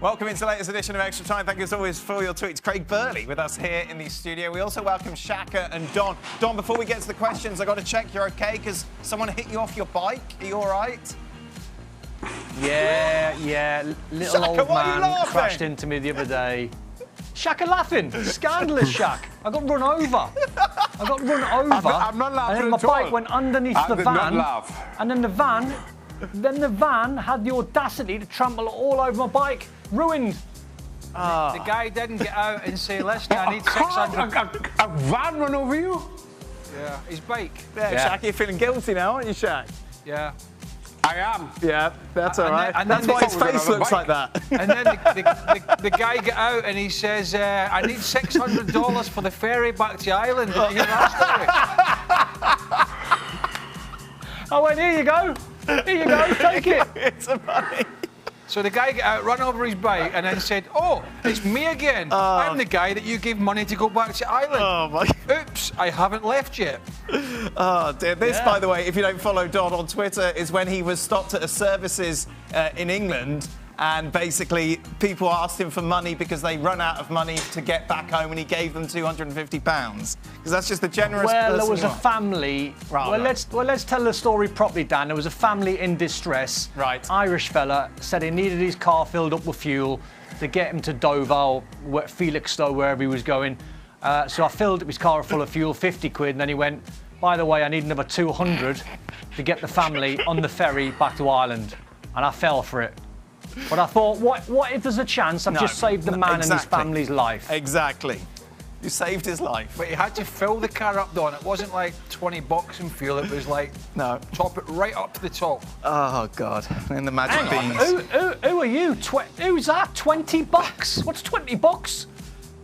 Welcome into the latest edition of Extra Time. Thank you as always for your tweets. Craig Burley with us here in the studio. We also welcome Shaka and Don. Don, before we get to the questions, I've got to check you're OK because someone hit you off your bike. Are you all right? Yeah. Little Shaka, old man crashed into me the other day. Shaka laughing. Scandalous, Shaq. I got run over. I'm not laughing and then my at all. bike went underneath the did van. not laugh. And then the van had the audacity to trample all over my bike. Ruined. The guy didn't get out and say, listen, I need 600. A van run over you? Yeah, his bike. Yeah, Shaq, you're feeling guilty now, aren't you, Shaq? Yeah. I am. Yeah, that's all right. And That's then why his face looks like that. And then the guy got out and he says, I need $600 for the ferry back to Ireland. Did you hear that story? I went, here you go. Here you go, take it. It's a money. So the guy got out, ran over his bike, and then said, oh, it's me again. I'm the guy that you gave money to go back to Ireland. Oh, my. Oops, I haven't left yet. Oh, dear. This, by the way, if you don't follow Don on Twitter, is when he was stopped at a services in England. And basically, people asked him for money because they run out of money to get back home, and he gave them £250 because that's just the generous. Well, person there was you a are. family. Right. Let's tell the story properly, Dan. There was a family in distress. Right. Irish fella said he needed his car filled up with fuel to get him to Dover, or Felixstowe, wherever he was going. So I filled up his car full of fuel, 50 quid, and then he went, by the way, I need another 200 to get the family on the ferry back to Ireland, and I fell for it. But I thought, what if there's a chance I've just saved the man and his family's life? Exactly. You saved his life. But he had to fill the car up, Don. It wasn't like $20 in fuel. It was like, top it right up to the top. Oh, God. And the magic beans. Who are you? Who's that? $20? What's $20?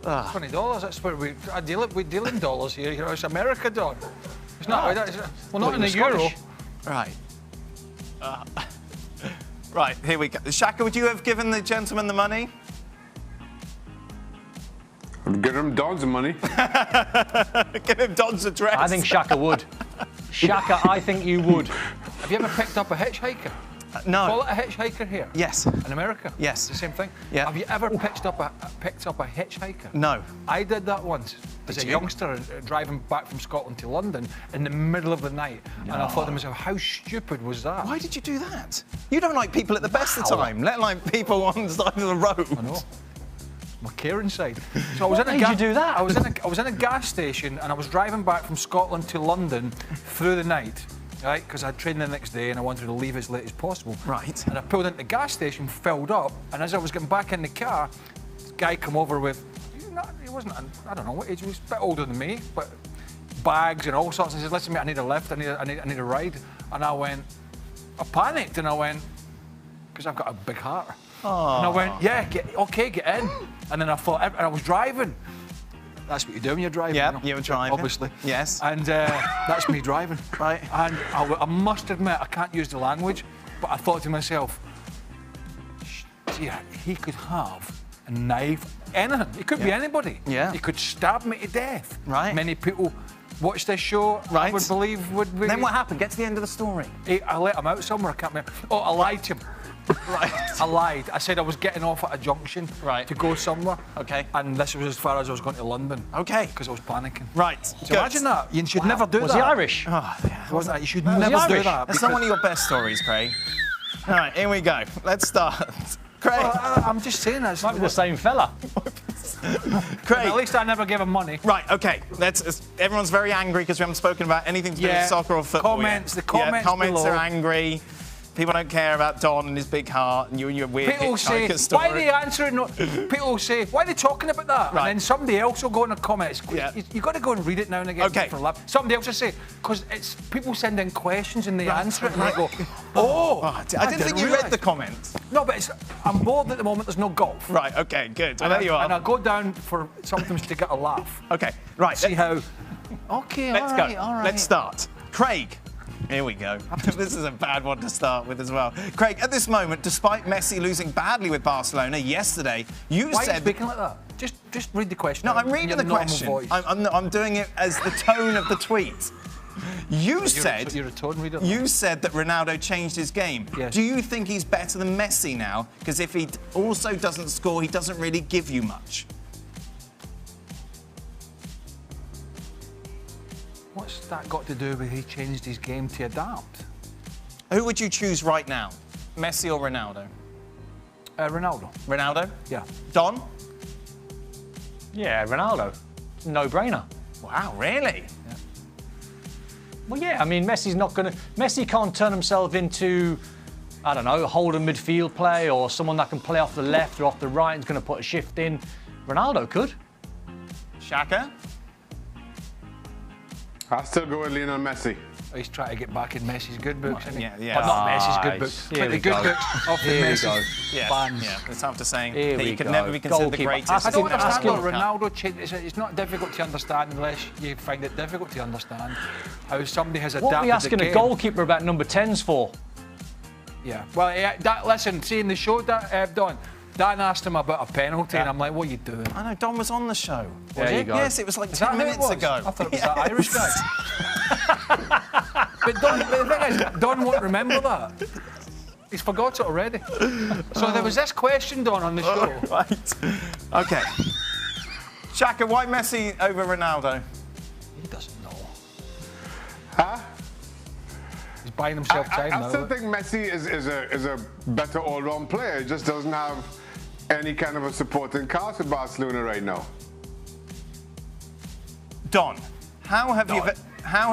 $20. That's what we deal in dollars here. You know, it's America, Don. It's not. Well, not in the euro. Right. Right, here we go. Shaka, would you have given the gentleman the money? I'd give him Don's money. Give him Don's address. I think Shaka would. Shaka, I think you would. Have you ever picked up a hitchhiker? No. Call it a hitchhiker here? Yes. In America? Yes. It's the same thing? Yeah. Have you ever picked up a hitchhiker? No. I did that once as a youngster driving back from Scotland to London in the middle of the night. No. And I thought to myself, how stupid was that? Why did you do that? You don't like people at the best of time, let alone people on the side of the road. I know. My caring side. So I was What made you do that? I was in a gas station and I was driving back from Scotland to London through the night. Right, because I had training the next day and I wanted to leave as late as possible. Right. And I pulled into the gas station, filled up, and as I was getting back in the car, this guy come over with, he wasn't, I don't know what age, he was a bit older than me, but bags and all sorts. And he said, listen, mate, I need a lift, I need a ride. And I panicked and I went, because I've got a big heart. Aww. And I went, yeah, get in. And then I thought, and I was driving. That's what you do when you're driving. Yeah, you were driving. Obviously. Yes. And that's me driving. Right. And I must admit, I can't use the language, but I thought to myself, dear, he could have a knife, anything. It could be anybody. Yeah. He could stab me to death. Right. Many people watch this show, I would believe, would be... Then what happened? Get to the end of the story. I let him out somewhere, I can't remember. Oh, I lied to him. Right. I lied. I said I was getting off at a junction to go somewhere. Okay. And this was as far as I was going to London. Okay. Because I was panicking. Right. So imagine that. You should never do that. Was he Irish? Oh, yeah. Wasn't that? You should never do that. That's not one of your best stories, Craig. All right, here we go. Let's start. Craig. Well, I'm just saying that. Might be the same fella. Craig. At least I never gave him money. Right, OK. Everyone's very angry because we haven't spoken about anything to do with soccer or football yet. The comments below. are angry. People don't care about Don and his big heart and you and your weird People say, hitchhiker story. why are they answering? People say, why are they talking about that? Right. And then somebody else will go in the comments. Yeah. You've got to go and read it now and again Okay. for a laugh. Somebody else will say, because it's people send in questions and they answer it and they go, oh. I didn't think you read the comments. No, but I'm bored at the moment. There's no golf. Right, OK, good. I know you are. And I'll go down for sometimes to get a laugh. OK, right. See how... OK, Let's all right, go. all right. Let's start. Craig. Here we go. This is a bad one to start with as well. Craig, at this moment, despite Messi losing badly with Barcelona yesterday, you Why said... are you speaking like that? Just read the question. No, I'm reading the question. I'm doing it as the tone of the tweet. You You're said a tone reader. you said that Ronaldo changed his game. Yes. Do you think he's better than Messi now? Because if he also doesn't score, he doesn't really give you much. What's that got to do with he changed his game to adapt? Who would you choose right now, Messi or Ronaldo? Ronaldo. Ronaldo? Yeah. Don? Yeah, Ronaldo. No-brainer. Wow, really? Well, yeah, I mean, Messi can't turn himself into, I don't know, a holding midfield play or someone that can play off the left or off the right and is going to put a shift in. Ronaldo could. Shaka? I'll still go with Lionel Messi. He's trying to get back in Messi's good books, isn't he? Yeah. But not Messi's good books. Here But we the good go. books of the Here we Messi go. Yeah, fans. yeah. It's after saying Here that we he could go. never be considered the Goalkeeper. greatest. I don't in the understand World what Cup. Ronaldo changed. It's not difficult to understand unless you find it difficult to understand how somebody has adapted What are we asking the a game. goalkeeper about number 10s for? Yeah. Well, listen, see in the show, Don, Dan asked him about a penalty, and I'm like, what are you doing? I know, Don was on the show. There you go. Yes, it was like Is 10 that who it minutes was? ago. I thought it was that Irish guy. But the thing is, Don won't remember that. He's forgot it already. So there was this question, Don, on the show. Right. Okay. Shaka, why Messi over Ronaldo? He doesn't know. Huh? He's buying himself time I now. still think Messi is a better all-round player. He just doesn't have any kind of a supporting cast with Barcelona right now. Don, how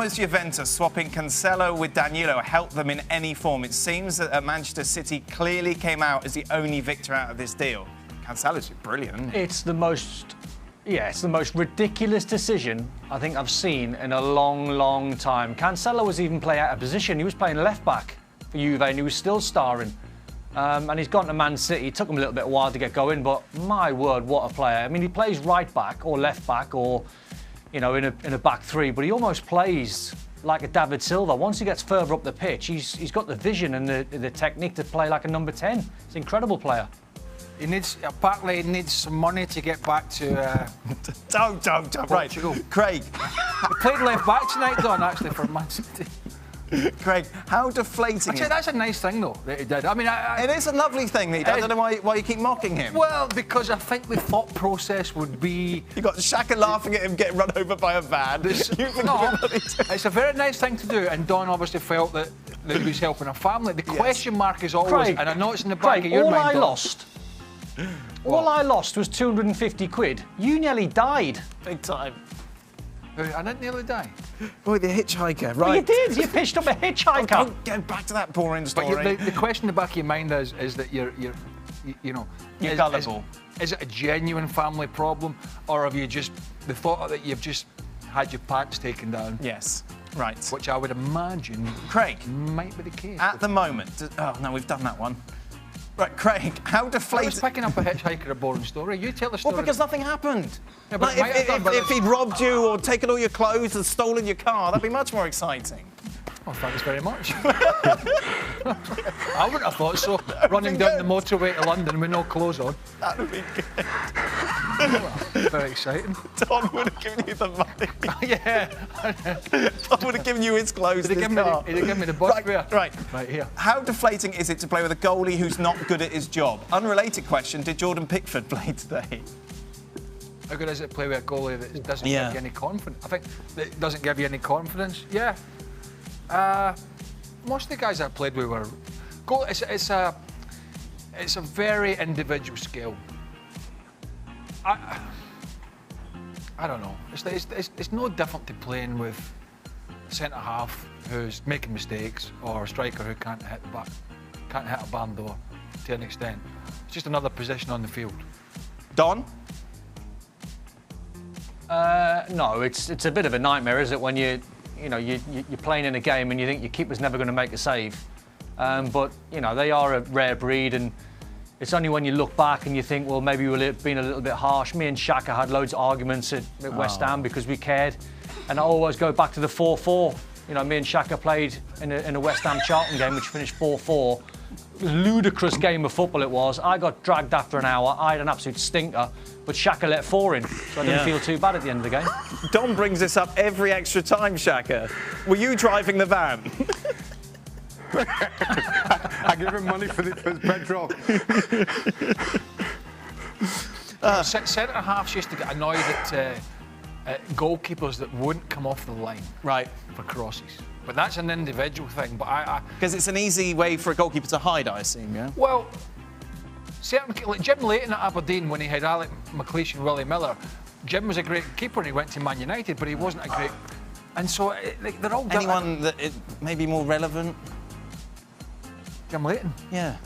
has Juventus swapping Cancelo with Danilo helped them in any form? It seems that Manchester City clearly came out as the only victor out of this deal. Cancelo's brilliant, isn't he? It's the most ridiculous decision I think I've seen in a long, long time. Cancelo was even playing out of position. He was playing left back for Juve and he was still starring. And he's gone to Man City. It took him a little bit while to get going, but my word, what a player. I mean, he plays right back or left back or, you know, in a back three, but he almost plays like a David Silva. Once he gets further up the pitch, he's got the vision and the technique to play like a number 10. It's an incredible player. Apparently, he needs some money to get back to. Don't. Right. Portugal. Craig, He played left back tonight, Don, actually, for Man City. Craig, how deflating Actually, that's a nice thing, though, that he did. I mean, it is a lovely thing that he does. I don't know why you keep mocking him. well, because I think the thought process would be. You got Shaka laughing at him getting run over by a van. It's a very nice thing to do, and Don obviously felt that he was helping a family. The question mark is always, Craig, and I know it's in the back Craig, of your all mind, I Don. all I lost was 250 quid. You nearly died. Big time. I didn't nearly die. Boy, the hitchhiker, Well, you right? did. You pitched up a hitchhiker. Don't go back to that boring But story. the question in the back of your mind is that you're gullible. Is it a genuine family problem, or have you just the thought that you've just had your pants taken down? Yes, right. Which I would imagine Craig, might be the case. at the moment, oh no, we've done that one. Right, Craig, how I was deflated? picking up a hitchhiker, a boring story. You tell the story. Well, because nothing happened. Yeah, but Like, it might have done, but if he'd robbed you or taken all your clothes and stolen your car, that'd be much more exciting. Oh, thanks very much. I wouldn't have thought so. Running down the motorway to London with no clothes on. That would be good. Very exciting. Don would have given you the money. Yeah. Don would have given you his clothes He'd and have his given car. me the bus fare. Right. Right here. How deflating is it to play with a goalie who's not good at his job? Unrelated question, did Jordan Pickford play today? How good is it to play with a goalie that doesn't Yeah. give you any confidence? I think that doesn't give you any confidence. Yeah. Most of the guys I played with were goal. It's a very individual skill. I don't know. It's no different to playing with a centre half who's making mistakes or a striker who can't hit a barn door to an extent. It's just another position on the field. Don? No, it's a bit of a nightmare, is it, when you're playing in a game and you think your keeper's never going to make a save. But, you know, they are a rare breed, and it's only when you look back and you think, well, maybe we've been a little bit harsh. Me and Shaka had loads of arguments at West Ham because we cared. And I always go back to the 4-4. You know, me and Shaka played in a West Ham Charlton game, which finished 4-4. ludicrous game of football it was. I got dragged after an hour. I had an absolute stinker, but Shaka let 4 in, so I didn't feel too bad at the end of the game. Don brings this up every extra time, Shaka. Were you driving the van? I give him money for his petrol. Centre halves used to get annoyed at goalkeepers that wouldn't come off the line for crosses. But that's an individual thing. But Because it's an easy way for a goalkeeper to hide, I assume, yeah? Well, like Jim Leighton at Aberdeen, when he had Alec McLeish and Willie Miller, Jim was a great keeper and he went to Man United, but he wasn't a great... And so they're all... Anyone that may be more relevant? Jim Leighton? Yeah.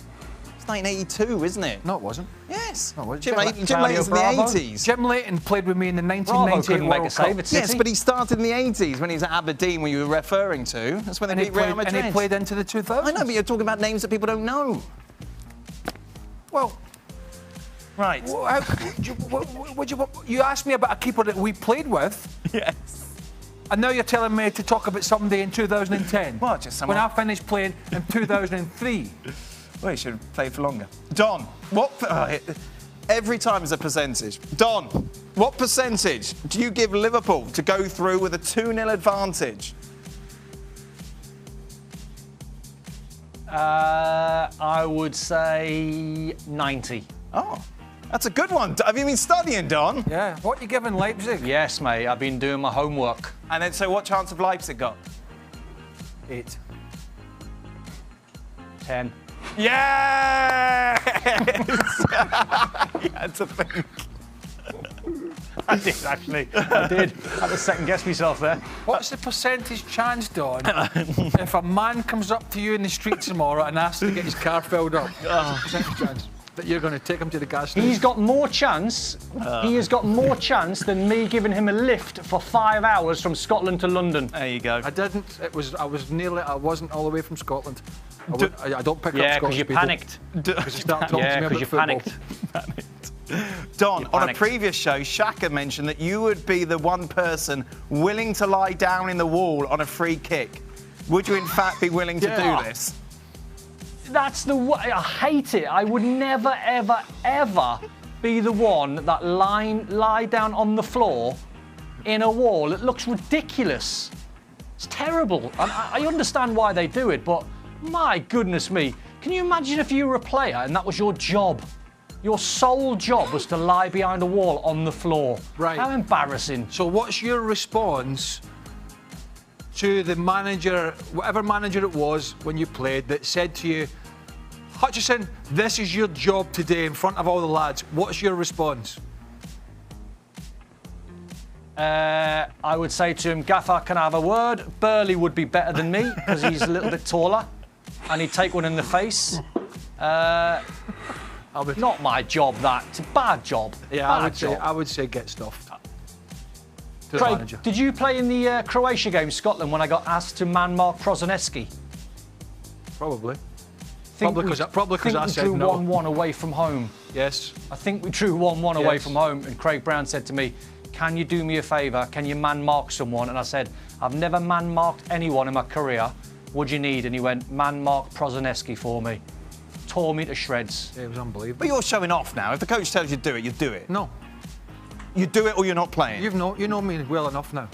It's 1982, isn't it? No, it wasn't. Yes. No, Jim Leighton's in the 80s. Jim Leighton played with me in the Bravo 1998 couldn't make a World save Cup. at City. Yes, but he started in the 80s when he was at Aberdeen, when you were referring to. That's when they beat Real Madrid. And he played into the 2000s. I know, but you're talking about names that people don't know. Well... Right. You asked me about a keeper that we played with. Yes. And now you're telling me to talk about somebody in 2010. Well, just someone... When I finished playing in 2003. Well, you should have played for longer. Don, every time is a percentage. Don, what percentage do you give Liverpool to go through with a 2-0 advantage? I would say 90. Oh, that's a good one. Have you been studying, Don? Yeah. What are you giving Leipzig? Yes, mate. I've been doing my homework. And then, so what chance have Leipzig got? 8. 10. Yes! You had to think. I did, actually. I did. I had to second guess myself there. What's the percentage chance, Don, if a man comes up to you in the street tomorrow and asks to get his car filled up? Percentage chance that you're going to take him to the gas station? He's got more chance. He has got more chance than me giving him a lift for 5 hours from Scotland to London. There you go. I didn't. I wasn't all the way from Scotland. I don't pick up Yeah, Scottish because you people. panicked. Because you start talking to me about you football. panicked. Don, on a panicked. previous show, Shaka mentioned that you would be the one person willing to lie down in the wall on a free kick. Would you, in fact, be willing to do this? That's the way. I hate it. I would never, ever, ever be the one that lie down on the floor in a wall. It looks ridiculous. It's terrible. I understand why they do it, but my goodness me. Can you imagine if you were a player and that was your job? Your sole job was to lie behind a wall on the floor. Right. How embarrassing. So what's your response to the manager, whatever manager it was when you played, that said to you, Hutchison, this is your job today in front of all the lads. What's your response? I would say to him, Gaffer, can I have a word? Burley would be better than me because he's a little bit taller and he'd take one in the face. Not my job, that. It's a bad job. Yeah, bad I would say get stuffed. To the Craig, manager. did you play in the Croatia game, Scotland, when I got asked to man mark Prozoneski? Probably. Probably because I said we drew no. 1-1 away from home. Yes. I think we drew 1-1 away Yes. from home, and Craig Brown said to me, can you do me a favour? Can you man mark someone? And I said, I've never man marked anyone in my career. What do you need? And he went, man mark Prozoneski for me. Tore me to shreds. It was unbelievable. But you're showing off now. If the coach tells you to do it, you do it. No. You do it or you're not playing. You know me well enough now.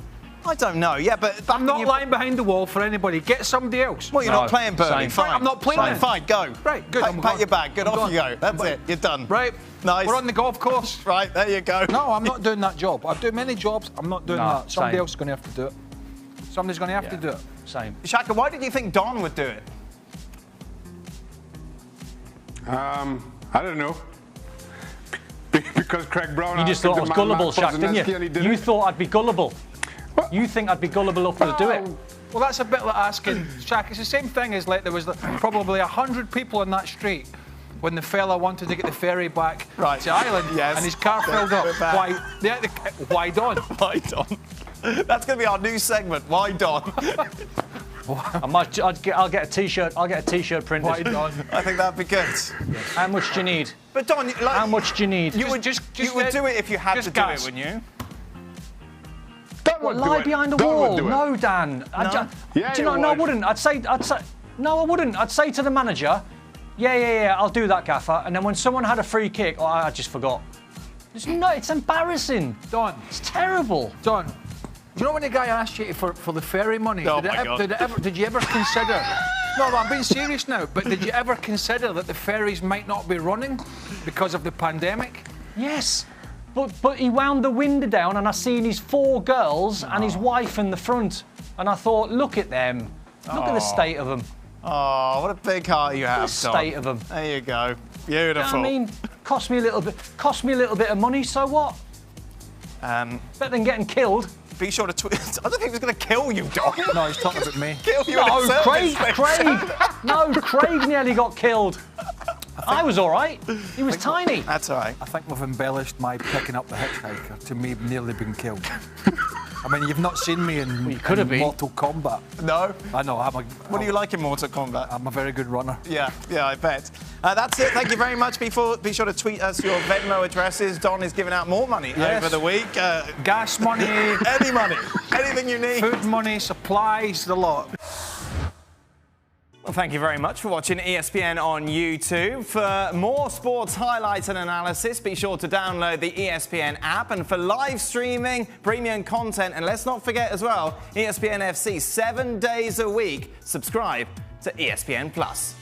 I don't know. Yeah, but I'm not lying behind the wall for anybody. Get somebody else. Well, you're No, not playing, Bernie. same. Fine. I'm not playing Fine, then. fine, go. Right, good, I'm Pack gone. your bag. Good, I'm off gone. you go. That's it. You're done. Right. Nice. We're on the golf course. Right, there you go. No, I'm not doing that job. I do many jobs. I'm not doing No, that. Somebody same. else is going to have to do it. Somebody's going to have to do it. Same. Shaka, why did you think Don would do it? I don't know. Because Craig Brown. You just thought I was gullible, Shaq, didn't you? You thought I'd be gullible. What? You think I'd be gullible enough to do it? Well, that's a bit like asking Shaq. It's the same thing as like there was probably 100 people in that street when the fella wanted to get the ferry back to Ireland, Yes. and his car filled up. We're back. Why Don? Why Don? That's going to be our new segment. Why Don? I'll get a T-shirt. I'll get a T-shirt printed. Why Don? I think that'd be good. How much do you need? But Don, like, How much do you need? you would do it if you had just to do it, gas. wouldn't you? Don would Lie do it. behind a Don would wall? do it. No, Dan. No? Yeah, do you know? you No, I would. wouldn't. I'd say. No, I wouldn't. I'd say to the manager, Yeah, I'll do that, Gaffer. And then when someone had a free kick, I just forgot. It's embarrassing. Don. It's terrible. Don, do you know when the guy asked you for the ferry money? Oh, Did you ever consider... No, I'm being serious now, but did you ever consider that the ferries might not be running because of the pandemic? Yes, but he wound the window down and I seen his 4 girls and his wife in the front. And I thought, look at them. Look at the state of them. Oh, what a big heart you have, The state of them. There you go. Beautiful. I mean, cost me a little bit of money, so what? Better than getting killed. Be sure to tweet. I don't think he was going to kill you, Don. No, he's talking about me. Kill you No, in a Craig. No, Craig nearly got killed. I was all right. He was tiny. That's all right. I think we've embellished my picking up the hitchhiker to me nearly being killed. I mean, you've not seen me in Mortal Kombat. No? I know. What do you like in Mortal Kombat? I'm a very good runner. Yeah, I bet. That's it. Thank you very much. Be sure to tweet us your Venmo addresses. Don is giving out more money over the week. Gas money. Any money. Anything you need. Food money, supplies, the lot. Well, thank you very much for watching ESPN on YouTube. For more sports highlights and analysis, be sure to download the ESPN app. And for live streaming, premium content, and let's not forget as well, ESPN FC 7 days a week. Subscribe to ESPN Plus.